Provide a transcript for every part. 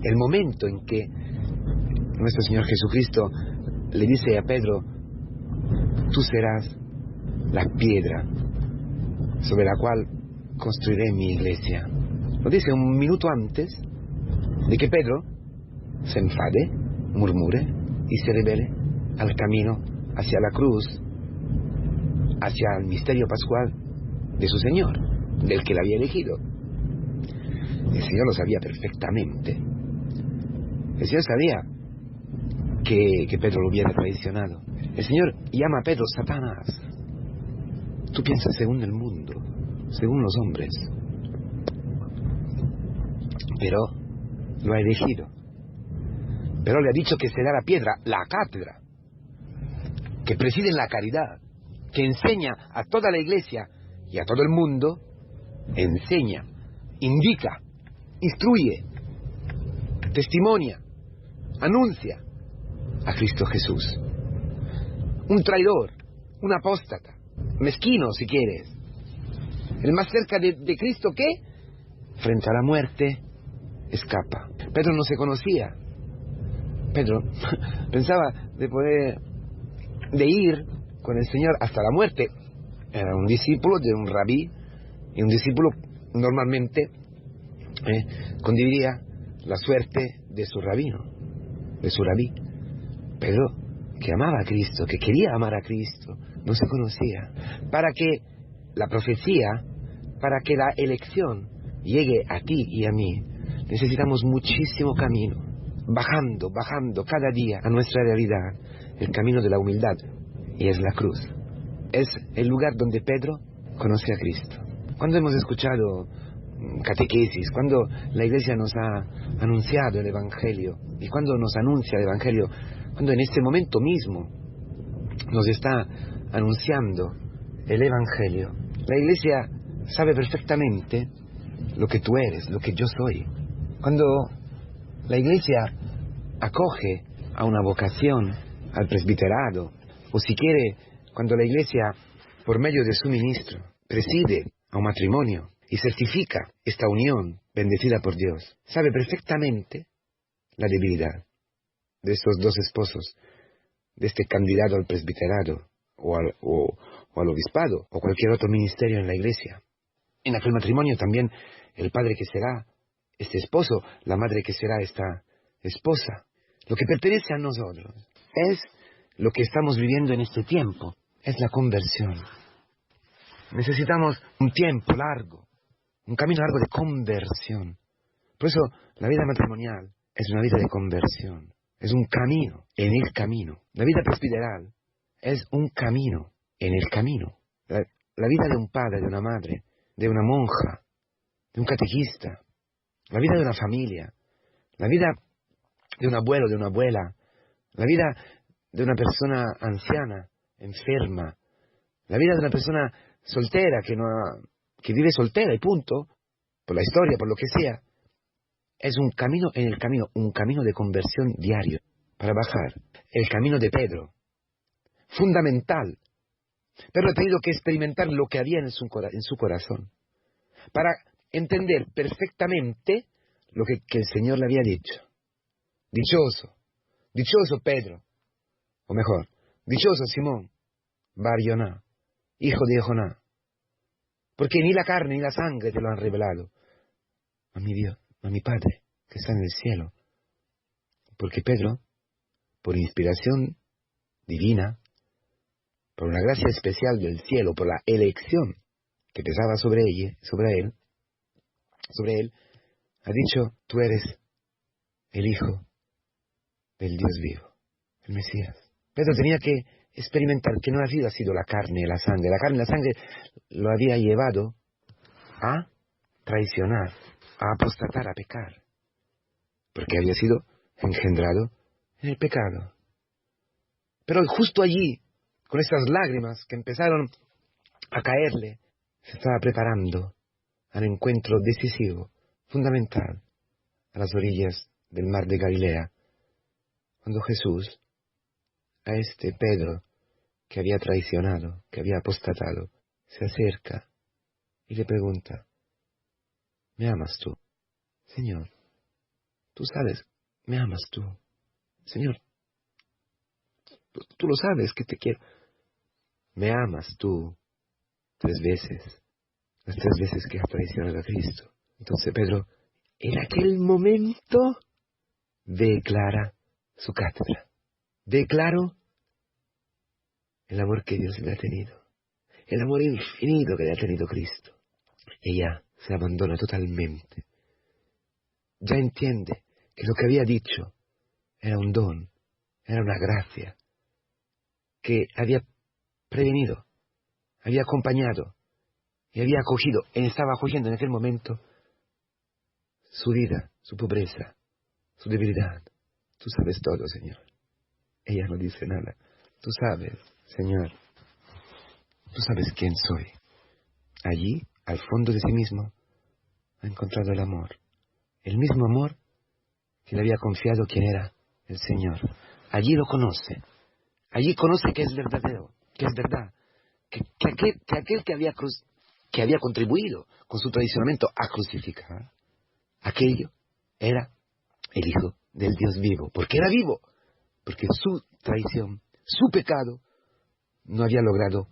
el momento en que nuestro Señor Jesucristo le dice a Pedro: tú serás la piedra sobre la cual construiré mi iglesia. Lo dice un minuto antes de que Pedro se enfade, murmure y se revele al camino hacia la cruz, hacia el misterio pascual de su Señor, del que le había elegido. El Señor lo sabía perfectamente. El Señor sabía que Pedro lo hubiera traicionado. El Señor llama a Pedro Satanás. Tú piensas según el mundo, según los hombres, pero lo ha elegido. Pero le ha dicho que será la piedra, la cátedra, que preside la caridad, que enseña a toda la iglesia y a todo el mundo, enseña, indica, instruye, testimonia, anuncia a Cristo Jesús. Un traidor, un apóstata, mezquino si quieres, el más cerca de Cristo que, frente a la muerte, escapa. Pedro no se conocía. Pedro pensaba de ir con el Señor hasta la muerte. Era un discípulo de un rabí, y un discípulo normalmente condividía la suerte de su rabino, de su rabí. Pedro, que amaba a Cristo, que quería amar a Cristo, no se conocía. Para que la profecía, para que la elección llegue a ti y a mí, necesitamos muchísimo camino, bajando cada día a nuestra realidad, el camino de la humildad, y es la cruz. Es el lugar donde Pedro conoce a Cristo. Cuando hemos escuchado catequesis, cuando la Iglesia nos ha anunciado el Evangelio, y cuando nos anuncia el Evangelio, cuando en este momento mismo nos está anunciando el Evangelio, la Iglesia sabe perfectamente lo que tú eres, lo que yo soy. Cuando la Iglesia acoge a una vocación, al presbiterado, o si quiere, cuando la Iglesia, por medio de su ministro, preside a un matrimonio y certifica esta unión bendecida por Dios, sabe perfectamente la debilidad de estos dos esposos, de este candidato al presbiterado o al obispado o cualquier otro ministerio en la Iglesia. En aquel matrimonio también el padre que será este esposo, la madre que será esta esposa. Lo que pertenece a nosotros es lo que estamos viviendo en este tiempo, es la conversión. Necesitamos un tiempo largo, un camino largo de conversión. Por eso la vida matrimonial es una vida de conversión, es un camino en el camino. La vida presbiteral es un camino en el camino. La vida de un padre, de una madre, de una monja, de un catequista, la vida de una familia, la vida de un abuelo, de una abuela, la vida de una persona anciana, enferma, la vida de una persona soltera que vive soltera y punto, por la historia, por lo que sea, es un camino en el camino, un camino de conversión diario para bajar. El camino de Pedro, fundamental. Pedro ha tenido que experimentar lo que había en su corazón para entender perfectamente lo que el Señor le había dicho. Dichoso Pedro, o mejor, dichoso Simón, Bar Yoná, hijo de Joná, porque ni la carne ni la sangre te lo han revelado, a mi Dios, a mi Padre, que está en el cielo. Porque Pedro, por inspiración divina, por una gracia especial del cielo, por la elección que pesaba sobre él, ha dicho: tú eres el Hijo del Dios vivo, el Mesías. Pedro tenía que experimentar que no había sido la carne y la sangre. La carne y la sangre lo había llevado a traicionar, a apostatar, a pecar, porque había sido engendrado en el pecado. Pero justo allí, con esas lágrimas que empezaron a caerle, se estaba preparando al encuentro decisivo, fundamental, a las orillas del mar de Galilea, cuando Jesús, a este Pedro que había traicionado, que había apostatado, se acerca y le pregunta: ¿me amas tú, Señor? Tú sabes, me amas tú. Señor, tú lo sabes que te quiero. Me amas tú 3 veces. Las 3 veces que has traicionado a Cristo. Entonces Pedro, en aquel momento, declara su cátedra. Declaro el amor que Dios le ha tenido. El amor infinito que le ha tenido Cristo. Ella se abandona totalmente. Ya entiende que lo que había dicho era un don, era una gracia, que había prevenido, había acompañado y había acogido, estaba acogiendo en aquel momento su vida, su pobreza, su debilidad. Tú sabes todo, Señor. Ella no dice nada. Tú sabes, Señor. Tú sabes quién soy. Allí, al fondo de sí mismo, ha encontrado el amor. El mismo amor que le había confiado quién era el Señor. Allí lo conoce. Allí conoce que es verdadero, que es verdad. Que aquel que había contribuido con su traicionamiento a crucificar, aquello era el Hijo del Dios vivo. Porque era vivo. Porque su traición, su pecado, no había logrado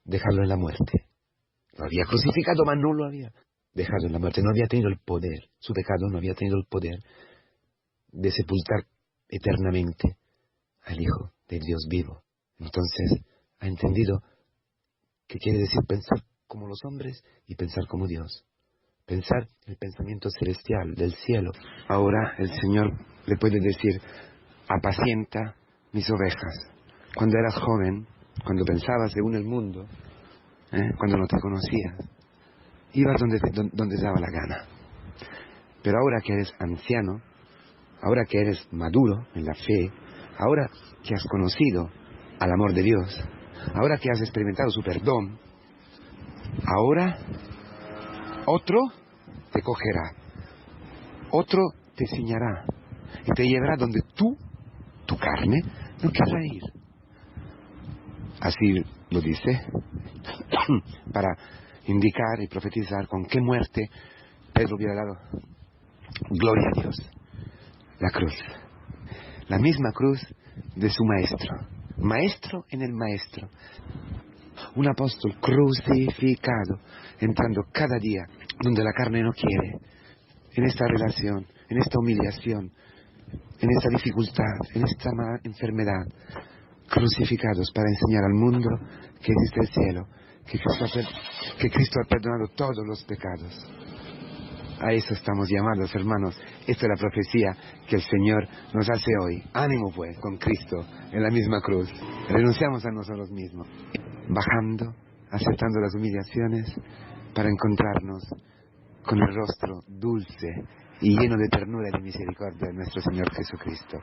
dejarlo en la muerte. Lo había crucificado, mas no lo había dejado en la muerte. No había tenido el poder. Su pecado no había tenido el poder de sepultar eternamente al Hijo del Dios vivo. Entonces ha entendido que quiere decir pensar como los hombres y pensar como Dios. Pensar el pensamiento celestial del cielo. Ahora el Señor le puede decir, apacienta mis ovejas. Cuando eras joven, cuando pensabas según el mundo, cuando no te conocías, ibas donde daba la gana. Pero ahora que eres anciano, ahora que eres maduro en la fe, ahora que has conocido al amor de Dios, ahora que has experimentado su perdón, ahora otro te cogerá, otro te ciñará y te llevará donde tú, tu carne, no querrá ir. Así lo dice, para indicar y profetizar con qué muerte Pedro hubiera dado gloria a Dios. La cruz. La misma cruz de su maestro. Maestro en el maestro. Un apóstol crucificado, entrando cada día donde la carne no quiere, en esta relación, en esta humillación, en esta dificultad, en esta enfermedad, crucificados para enseñar al mundo que existe el cielo, que Cristo ha perdonado todos los pecados. A eso estamos llamados, hermanos. Esta es la profecía que el Señor nos hace hoy. Ánimo pues, con Cristo en la misma cruz. Renunciamos a nosotros mismos, bajando, aceptando las humillaciones para encontrarnos con el rostro dulce y lleno de ternura y de misericordia de nuestro Señor Jesucristo.